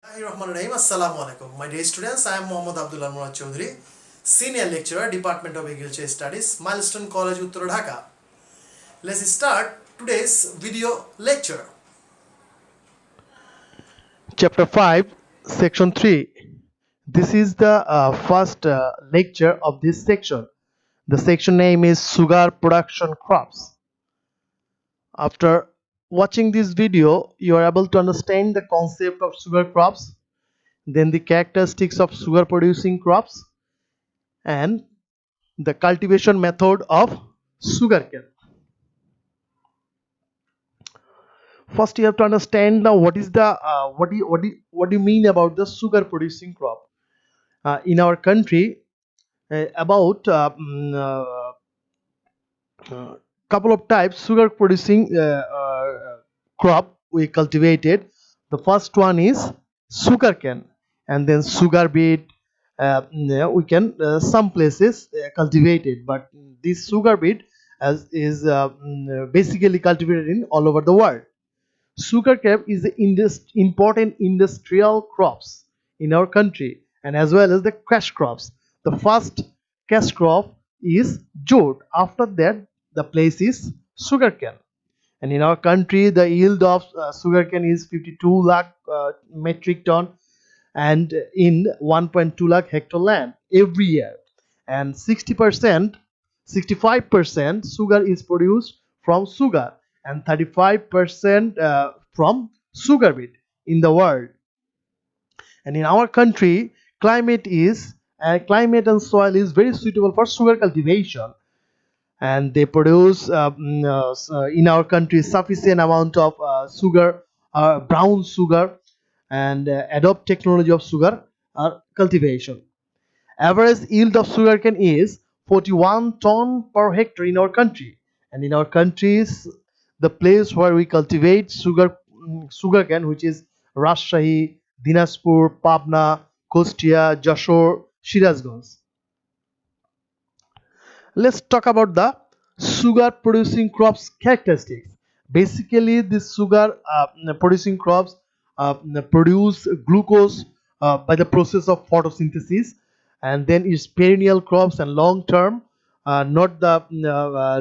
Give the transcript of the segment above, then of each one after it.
Bismillahirrahmanirrahim. Assalamu alaikum. My dear students, I am Mohammad Abdullah Murad Chaudhary, Senior Lecturer, Department of Agriculture Studies, Milestone College, Uttar Dhaka. Let's start today's video lecture. Chapter 5, Section 3. This is the first lecture of this section. The section name is Sugar Production Crops. After watching this video, you are able to understand the concept of sugar crops, then the characteristics of sugar producing crops, and the cultivation method of sugarcane. First, you have to understand now what do you mean about the sugar producing crop. In our country, about couple of types sugar producing crop we cultivated. The first one is sugarcane, and then sugar beet. We can some places cultivate it, but this sugar beet is basically cultivated in all over the world. Sugar cane is the important industrial crops in our country, and as well as the cash crops. The first cash crop is jute. After that, the place is sugarcane. And in our country, the yield of sugarcane is 52 lakh metric ton, and in 1.2 lakh hectare land every year. And 60%, 65% sugar is produced from sugar, and 35% from sugar beet in the world. And in our country, climate and soil is very suitable for sugar cultivation, and they produce in our country sufficient amount of sugar, brown sugar, and adopt technology of sugar cultivation. Average yield of sugarcane is 41 ton per hectare in our country. And in our countries, the place where we cultivate sugarcane, which is Rajshahi, Dinajpur, Pabna, Kustia, Jashore, Shirazganj. Let's talk about the sugar producing crops characteristics. Basically, these sugar producing crops produce glucose by the process of photosynthesis, and then it's perennial crops and long term, not the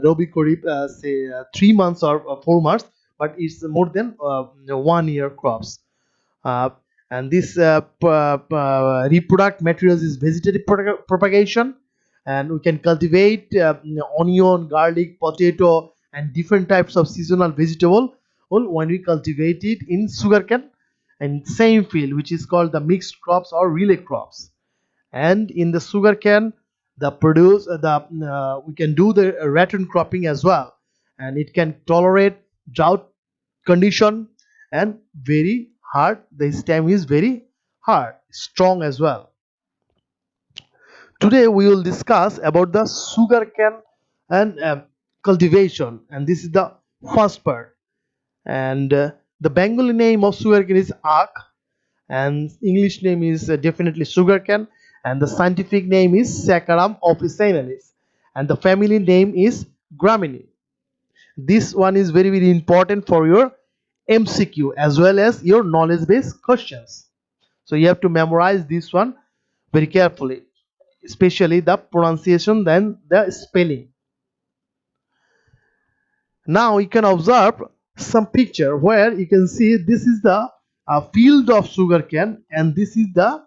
Robi Kharif, say 3 months or 4 months, but it's more than 1 year crops. uh, and this reproduct materials is vegetative propagation, and we can cultivate onion, garlic, potato, and different types of seasonal vegetable when we cultivate it in sugarcane and same field, which is called the mixed crops or relay crops. And in the sugarcane, the produce the we can do the rattan cropping as well, and it can tolerate drought condition, and very hard, the stem is very hard, strong as well. Today we will discuss about the sugarcane and cultivation, and this is the first part. And the Bengali name of sugarcane is ak, and English name is definitely sugarcane, and the scientific name is Saccharum officinalis, and the family name is Gramini. This one is very very important for your MCQ as well as your knowledge based questions. So you have to memorize this one very carefully, especially the pronunciation, then the spelling. Now you can observe some picture where you can see this is the field of sugarcane, and this is the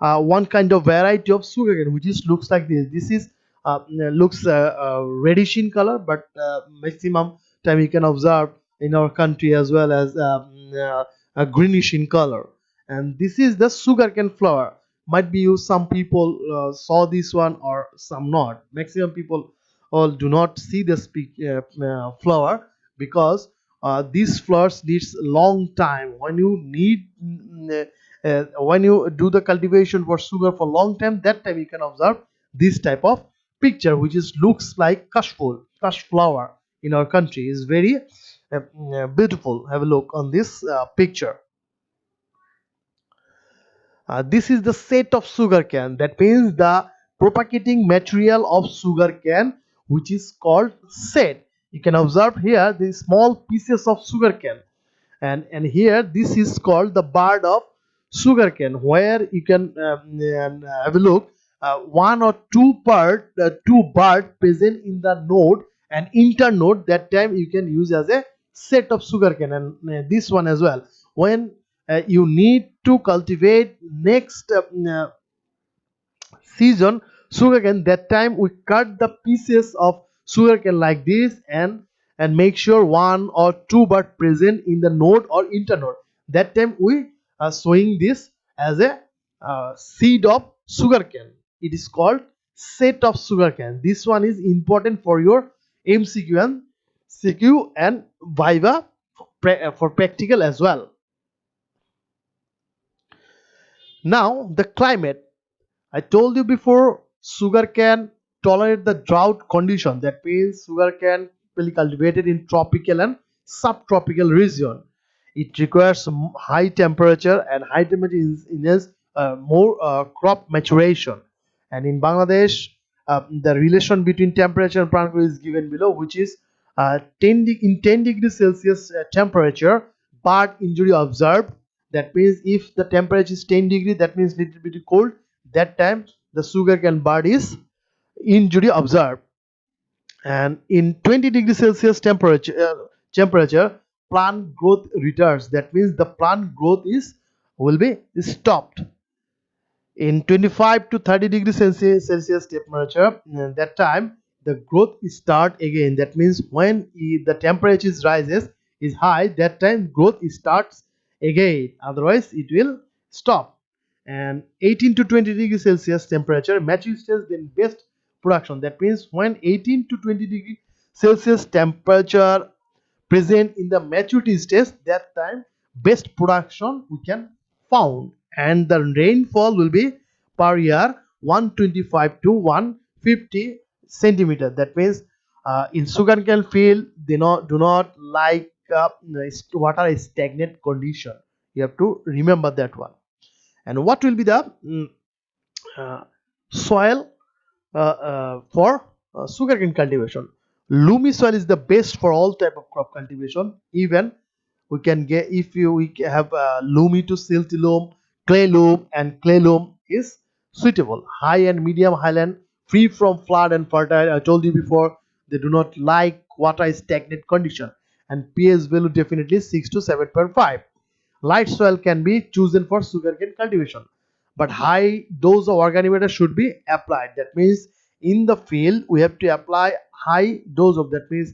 one kind of variety of sugarcane which is looks like this. This is looks reddish in color, but maximum time you can observe in our country as well as greenish in color. And this is the sugarcane flower. Might be you, some people saw this one or some not. Maximum people all do not see this flower, because these flowers needs long time. When you need when you do the cultivation for sugar for long time, that time you can observe this type of picture, which is looks like kash flower. In our country is very beautiful. Have a look on this picture. This is the set of sugarcane. That means the propagating material of sugarcane, which is called set. You can observe here the small pieces of sugarcane, and here this is called the bud of sugarcane, where you can have a look, one or two bud present in the node and internode. That time you can use as a set of sugarcane, and this one as well. When you need to cultivate next season sugarcane, that time we cut the pieces of sugarcane like this, and make sure one or two bud present in the node or internode. That time we are sowing this as a seed of sugarcane. It is called set of sugarcane. This one is important for your MCQ and CQ and Viva for practical as well. Now the climate. I told you before, sugar can tolerate the drought condition. That means sugar can be cultivated in tropical and subtropical region. It requires high temperature, and high temperature is more crop maturation. And in Bangladesh, the relation between temperature and plant growth is given below, which is 10 degrees Celsius temperature, but injury observed. That means if the temperature is 10 degree, that means little bit cold. That time the sugarcane bud is injury observed. And in 20 degrees Celsius temperature, plant growth retards. That means the plant growth is will be stopped. In 25 to 30 degrees Celsius temperature, that time the growth start again. That means when the temperature rises is high, that time growth starts again, otherwise it will stop. And 18 to 20 degrees Celsius temperature, mature stage, then best production. That means when 18 to 20 degree Celsius temperature present in the maturity stage, that time best production we can found. And the rainfall will be per year 125 to 150 centimeter. That means in sugarcane field they do not like water stagnant condition. You have to remember that one. And what will be the uh, soil for sugarcane cultivation? Loamy soil is the best for all type of crop cultivation. Even we can get, if you we have loamy to silty loam, clay loam, and clay loam is suitable. High and medium highland, free from flood and fertile. I told you before, they do not like water stagnant condition, and pH value definitely 6 to 7.5. Light soil can be chosen for sugarcane cultivation, but high dose of organic matter should be applied. That means in the field we have to apply high dose of, that means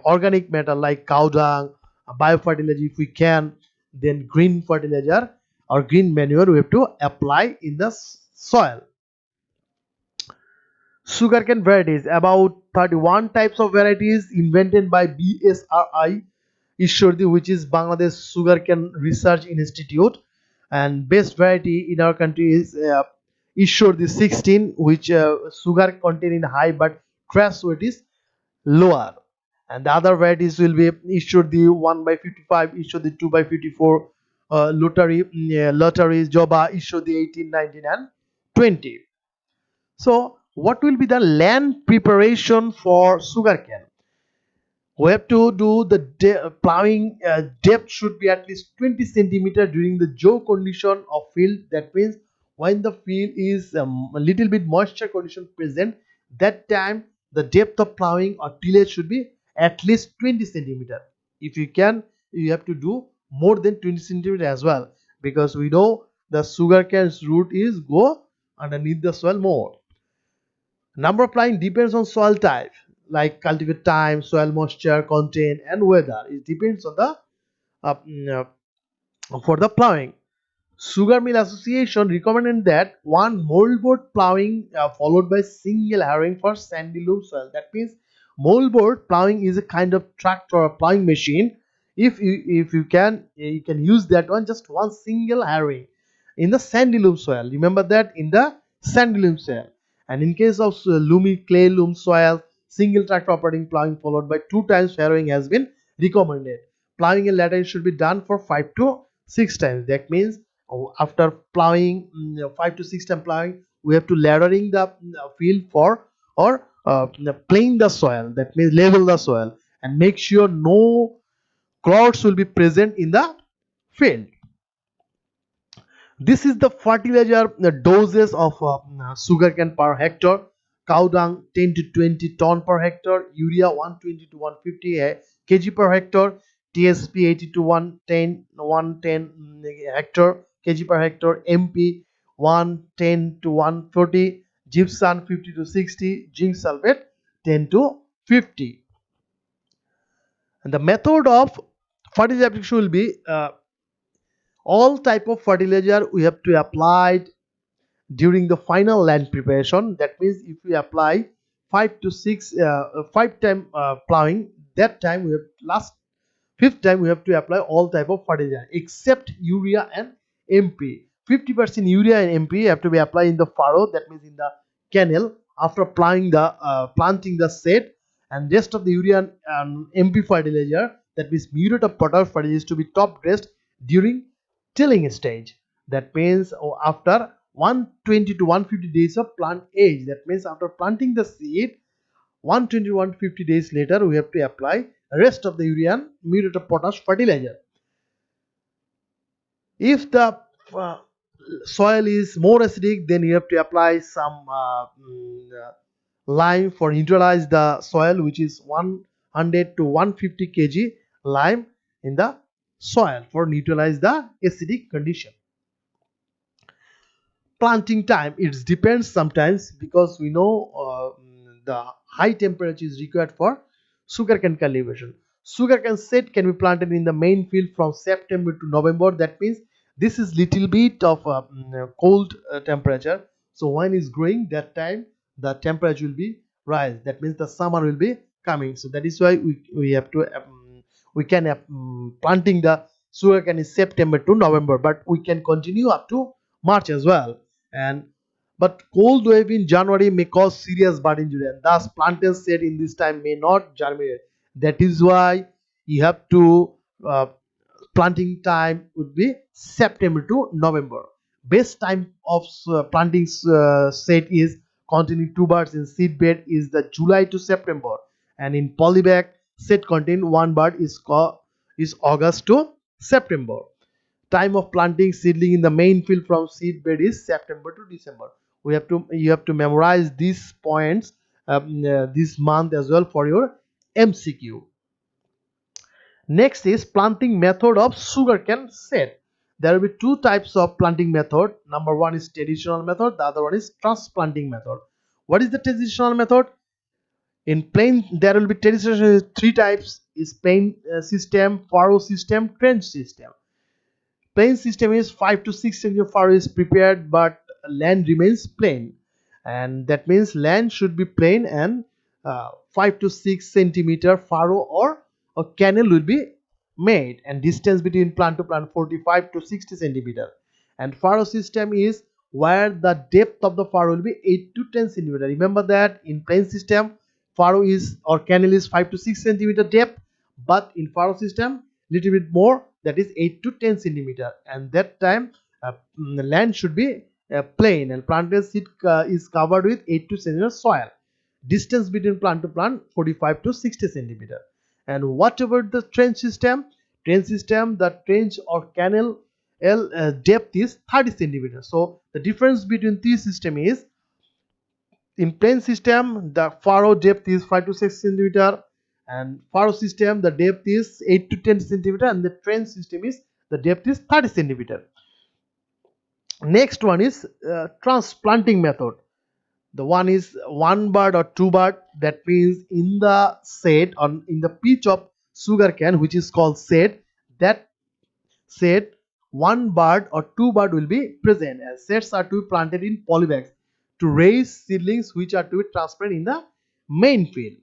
organic matter like cow dung, biofertilizer if we can, then green fertilizer or green manure we have to apply in the soil. Sugarcane varieties, about 31 types of varieties invented by BSRI Ishwardi, which is Bangladesh Sugarcane Research Institute, and best variety in our country is Ishwardi 16, which sugar content in high but trace weight is lower. And the other varieties will be Ishwardi 1 by 55, Ishwardi 2 by 54, Lottery, Joba, Ishwardi 18, 19, and 20. So, what will be the land preparation for sugarcane? We have to do the plowing depth should be at least 20 centimeter during the jaw condition of field. That means when the field is a little bit moisture condition present, that time the depth of plowing or tillage should be at least 20 centimeter. If you can, you have to do more than 20 centimeter as well, because we know the sugarcane's root is go underneath the soil more. Number of plowing depends on soil type, like cultivate time, soil moisture content, and weather. It depends on the for the plowing. Sugar Mill Association recommended that one moldboard plowing followed by single harrowing for sandy loam soil. That means moldboard plowing is a kind of tractor or plowing machine. If you can use that one, just one single harrowing in the sandy loam soil. Remember that, in the sandy loam soil. And in case of loomy clay loam soil, single tractor operating plowing followed by 2 times harrowing has been recommended. Plowing in latter should be done for 5 to 6 times. That means after plowing 5 to 6 times plowing, we have to laddering the field for, or playing the soil. That means level the soil and make sure no clouds will be present in the field. This is the fertilizer doses of sugarcane per hectare. Cow dung 10 to 20 ton per hectare, urea 120 to 150 kg per hectare, TSP 80 to 110 hectare kg per hectare, MP 110 to 140, gypsum 50 to 60, zinc sulfate 10 to 50. And the method of fertilizer application will be all type of fertilizer we have to apply during the final land preparation. That means if we apply 5 plowing, that time we have last fifth time we have to apply all type of fertilizer except urea and MP. 50% urea and MP have to be applied in the furrow, that means in the canal, after planting the seed, and rest of the urea and MP fertilizer, that means muriate of potash fertilizer, is to be top dressed during tilling stage. That means after 120 to 150 days of plant age. That means after planting the seed, 120 to 150 days later we have to apply rest of the urea and muriate of potash fertilizer. If the uh, soil is more acidic, then you have to apply some lime for neutralize the soil, which is 100 to 150 kg lime in the soil for neutralize the acidic condition. Planting time, it depends sometimes, because we know the high temperature is required for sugarcane cultivation. Sugarcane seed can be planted in the main field from September to November. That means this is little bit of cold temperature. So when it's growing, that time the temperature will be rise. That means the summer will be coming. So that is why we have to we can planting the sugarcane is September to November, but we can continue up to March as well. And but cold wave in January may cause serious bud injury, and thus planters said in this time may not germinate. That is why you have to planting time would be September to November. Best time of planting set is containing tubers in seed bed is the July to September, and in polybag set contain one bud is August to September. Time of planting seedling in the main field from seed bed is September to December. You have to memorize these points this month as well for your MCQ. Next is planting method of sugarcane seed. There will be two types of planting method. Number one is traditional method, the other one is transplanting method. What is the traditional method? In plain, there will be traditional three types: is plain system, furrow system, trench system. Plain system is 5 to 6 centimeter furrow is prepared, but land remains plain, and that means land should be plain, and 5 to 6 centimeter furrow or a canal will be made, and distance between plant to plant 45 to 60 centimeter. And furrow system is where the depth of the furrow will be 8 to 10 centimeter. Remember that in plain system furrow is or canal is 5 to 6 centimeter depth, but in furrow system little bit more, that is 8 to 10 centimeter, and that time the land should be plain, and planted seed is covered with 8 to 10 centimeter soil. Distance between plant to plant 45 to 60 centimeter. And whatever the trench system, the trench or canal depth is 30 centimeter. So the difference between these system is, in plain system the furrow depth is 5 to 6 centimeter, and furrow system the depth is 8 to 10 centimeter, and the trench system is the depth is 30 centimeter. Next one is transplanting method. The one is one bud or two bud, that means in the set on in the pitch of sugarcane, which is called set, that set one bud or two bud will be present, as sets are to be planted in polybags to raise seedlings which are to be transplanted in the main field,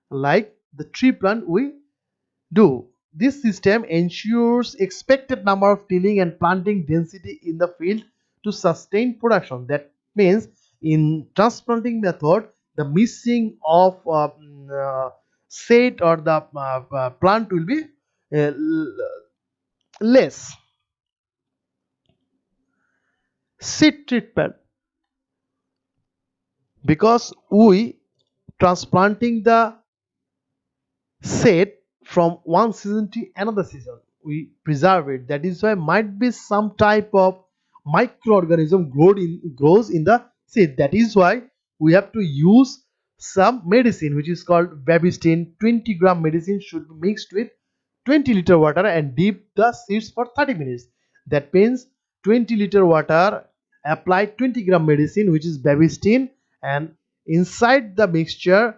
like the tree plant we do. This system ensures expected number of tilling and planting density in the field to sustain production. That means in transplanting method, the missing of set or the plant will be uh, less. Seed treatment, because we transplanting the seed from one season to another season, we preserve it. That is why might be some type of microorganism grows in the seed. That is why we have to use some medicine which is called Babistin. 20-gram medicine should be mixed with 20-liter water and dip the seeds for 30 minutes. That means 20-liter water, apply 20-gram medicine which is Babistin, and inside the mixture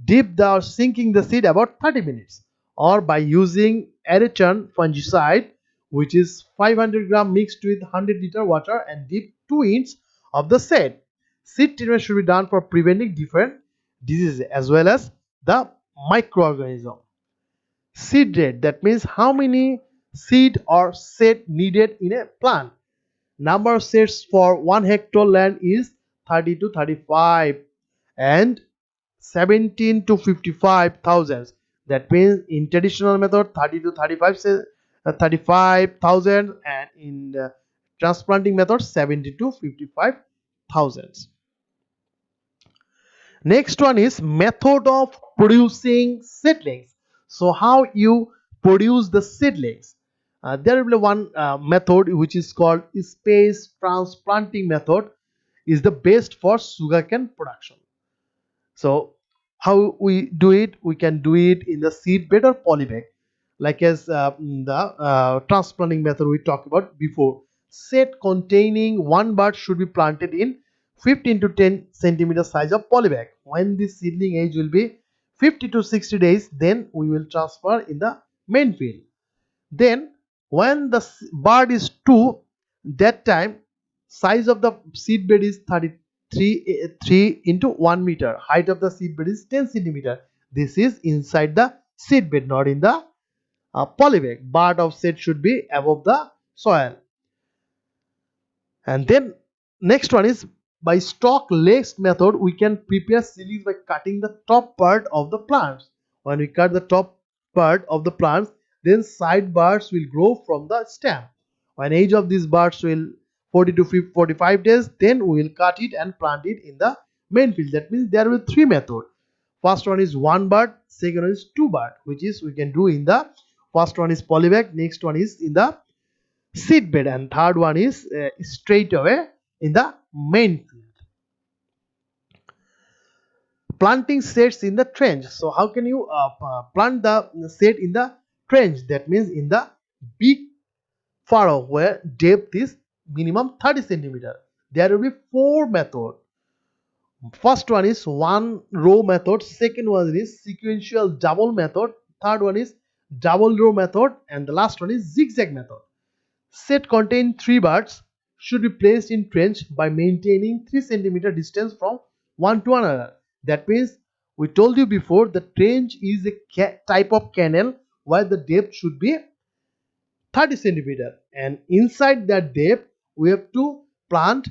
dip the or sinking the seed about 30 minutes, or by using Aeroton fungicide which is 500-gram mixed with 100-liter water and dip 2 inches of the seed. Seed treatment should be done for preventing different diseases as well as the microorganism. Seed rate, that means how many seed or set needed in a plant. Number of seeds for 1 hectare land is 30 to 35 and 17 to 55,000. That means in traditional method 30 to 35,000, and in transplanting method 70 to 55,000. Next one is method of producing seedlings. So how you produce the seedlings? There will be one method which is called space transplanting method, is the best for sugarcane production. So how we do it? We can do it in the seed bed or polybag, like as the transplanting method we talked about before. Set containing one bud should be planted in 15 to 10 centimeter size of polybag. When the seedling age will be 50 to 60 days, then we will transfer in the main field. Then when the bud is 2, that time size of the seed bed is 3 into 1 meter. Height of the seed bed is 10 centimeter. This is inside the seed bed, not in the polybag. Bud of seed should be above the soil. And then next one is by stalk laced method. We can prepare seedlings by cutting the top part of the plants. When we cut the top part of the plants, then side buds will grow from the stem. When age of these buds will 40 to 45 days, then we will cut it and plant it in the main field. That means there will be 3 methods. First one is 1 bud, second one is 2 bud, which is we can do in the first one is polybag, next one is in the seed bed, and third one is straight away in the main field. Planting seeds in the trench. So how can you plant the seed in the trench? That means in the big furrow where depth is minimum 30 centimeter. There will be 4 methods. First one is one row method, second one is sequential double method, third one is double row method, and the last one is zigzag method. Set contain 3 buds should be placed in trench by maintaining 3 centimeter distance from one to another. That means we told you before the trench is a type of canal where the depth should be 30 centimeter, and inside that depth we have to plant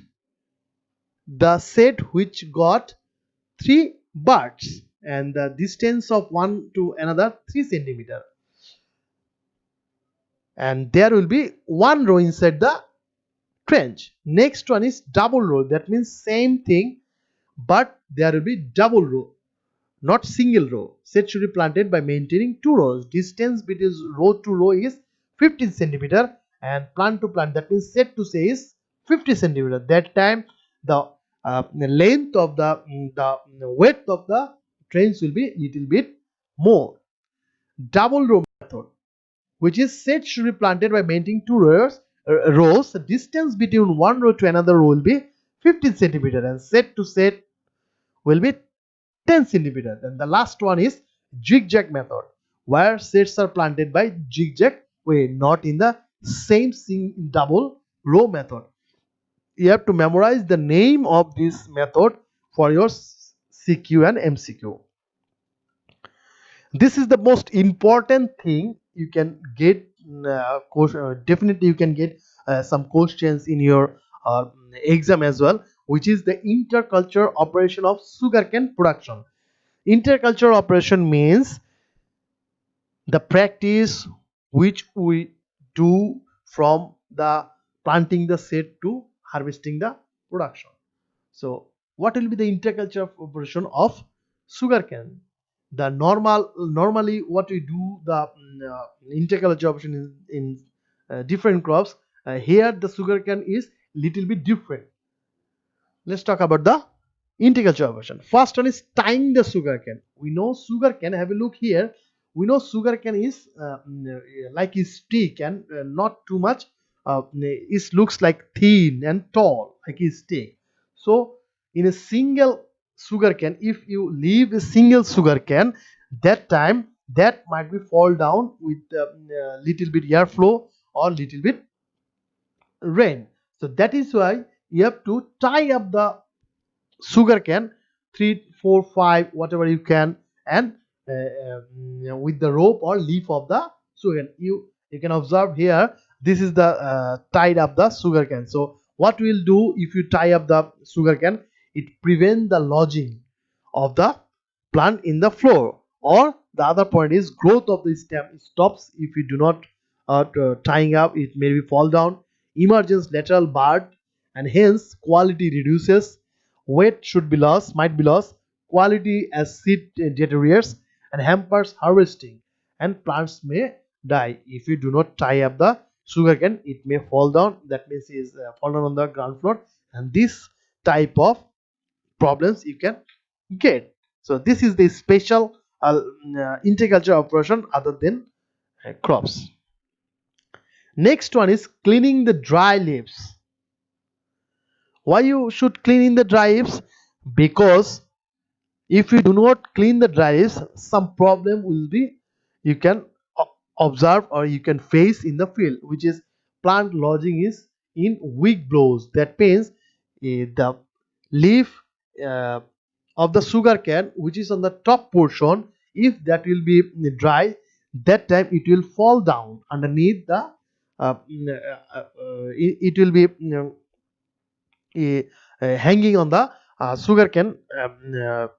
the set which got 3 buds and the distance of one to another 3 centimeter, and there will be 1 row inside the trench. Next one is double row. That means same thing, but there will be double row, not single row. Set should be planted by maintaining 2 rows. Distance between row to row is 15 centimeter, and plant to plant, that means set to say, is 50 centimeter. That time the length of the width of the trench will be little bit more. Double row method, which is set should be planted by maintaining 2 rows. The distance between one row to another row will be 15 centimeter, and set to set will be 10 centimeter. Then the last one is zigzag method, where sets are planted by zigzag way, not in the same double row method. You have to memorize the name of this method for your CQ and MCQ. This is the most important thing you can get. Definitely you can get some questions in your exam as well, which is the interculture operation of sugarcane production. Interculture operation means the practice which we do from the planting the seed to harvesting the production. So what will be the interculture operation of sugarcane? The normally what we do the interculture operation in different crops. Here the sugarcane is little bit different. Let's talk about the intercultural version. First one is tying the sugarcane. We know sugarcane. Have a look here. We know sugarcane is like a stick and not too much. It looks like thin and tall, like a stick. So in a single sugarcane, if you leave a single sugarcane, that time that might be fall down with little bit airflow or little bit rain. So that is why you have to tie up the sugar cane, 3 4 5 whatever you can, and with the rope or leaf of the sugar cane. You can observe here, this is the tied up the sugar cane. So what we'll do, if you tie up the sugar cane, it prevent the lodging of the plant in the floor. Or the other point is growth of the stem stops if you do not tying up, it may be fall down, emergence lateral bud, and hence quality reduces, weight should be lost, might be lost, quality as seed deteriorates, and hampers harvesting, and plants may die. If you do not tie up the sugarcane, it may fall down. That means it is fall down on the ground floor, and this type of problems you can get. So this is the special interculture operation other than crops. Next one is cleaning the dry leaves. Why you should clean in the dry leaves? Because if you do not clean the dry leaves, some problem will be you can observe or you can face in the field, which is plant lodging is in weak blows. That means the leaf uh, of the sugar cane, which is on the top portion, if that will be dry, that time it will fall down underneath the it will be hanging on the sugarcane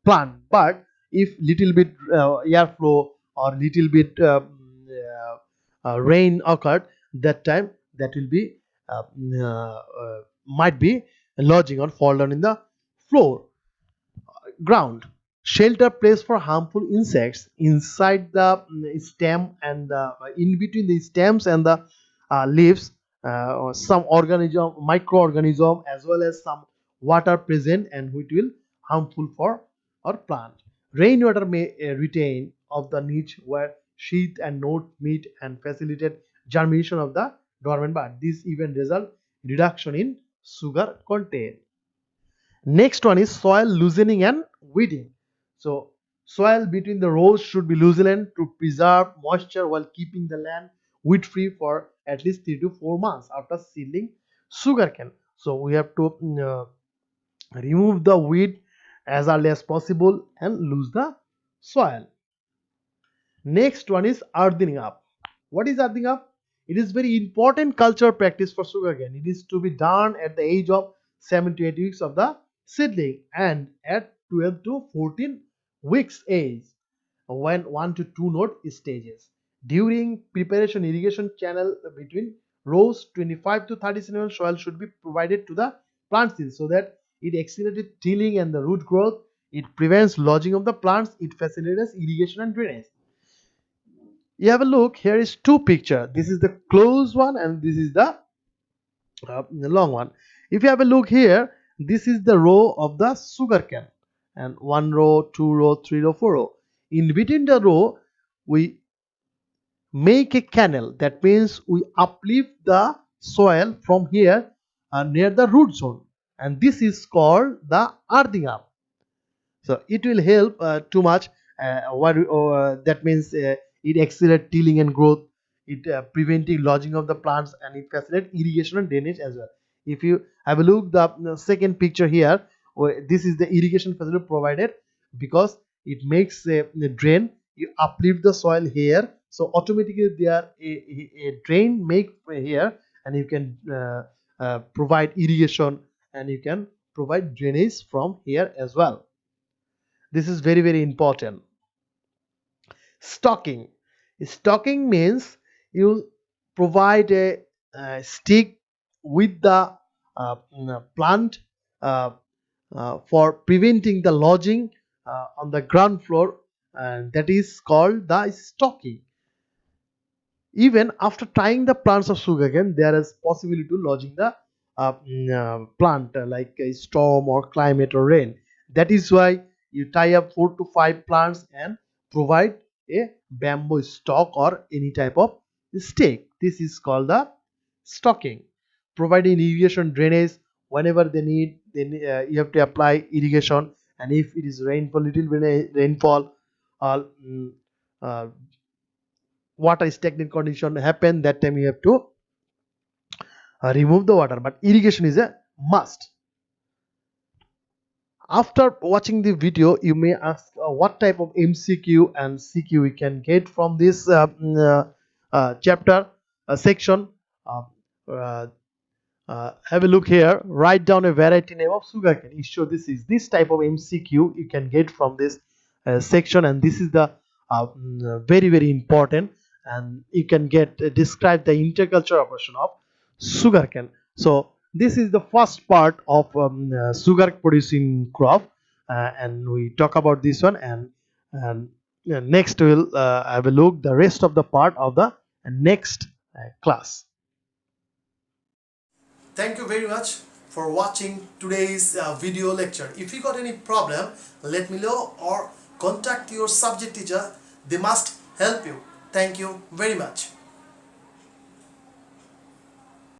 plant. But if little bit airflow or little bit rain occurred, that time that will be might be lodging or fall down in the floor ground. Shelter place for harmful insects inside the stem and in between the stems and the leaves, or some organism, microorganism, as well as some water present and which will harmful for our plant. Rainwater may retain of the niche where sheath and node meet and facilitate germination of the dormant bud. This even result reduction in sugar content. Next one is soil loosening and weeding. So soil between the rows should be loosened to preserve moisture while keeping the land weed free for at least 3 to 4 months after seedling sugarcane. So we have to remove the weed as early as possible and lose the soil. Next one is earthing up. What is earthing up? It is very important culture practice for sugarcane. It is to be done at the age of 7 to 8 weeks of the seedling and at 12 to 14 weeks age when 1 to 2 node stages. During preparation, irrigation channel between rows 25 to 30 cm soil should be provided to the plant seeds so that it accelerates tilling and the root growth. It prevents lodging of the plants. It facilitates irrigation and drainage. You have a look, here is two picture. This is the close one and this is the long one. If you have a look here, this is the row of the sugar cane, and 1 row, 2 row, 3 row, 4 row. In between the row we make a canal. That means we uplift the soil from here near the root zone, and this is called the earthing up. So it will help too much. That means it accelerates tilling and growth. It preventing lodging of the plants, and it facilitates irrigation and drainage as well. If you have a look the second picture here, this is the irrigation facility provided because it makes a drain. You uplift the soil here, so automatically there a drain make here, and you can provide irrigation and you can provide drainage from here as well. This is very very important. Stocking means you provide a stick with the plant uh, for preventing the lodging on the ground floor, and that is called the stocking. Even after tying the plants of sugarcane, there is possibility to lodging the plant like a storm or climate or rain. That is why you tie up 4 to 5 plants and provide a bamboo stalk or any type of stake. This is called the stocking. Providing irrigation drainage whenever they need, you have to apply irrigation. And if it is rainfall, little bit rainfall, uh, mm, uh, water stagnant condition happen, that time you have to remove the water, but irrigation is a must. After watching the video, you may ask what type of MCQ and CQ we can get from this chapter section. uh, uh, have a look here. Write down a variety name of sugarcane. You show this type of MCQ you can get from this section, and this is the very important. And you can get describe the interculture operation of sugarcane. So this is the first part of sugar producing crop, and we talk about this one. And next we'll have a look the rest of the part of the next class. Thank you very much for watching today's video lecture. If you got any problem, let me know or contact your subject teacher. They must help you. Thank you very much.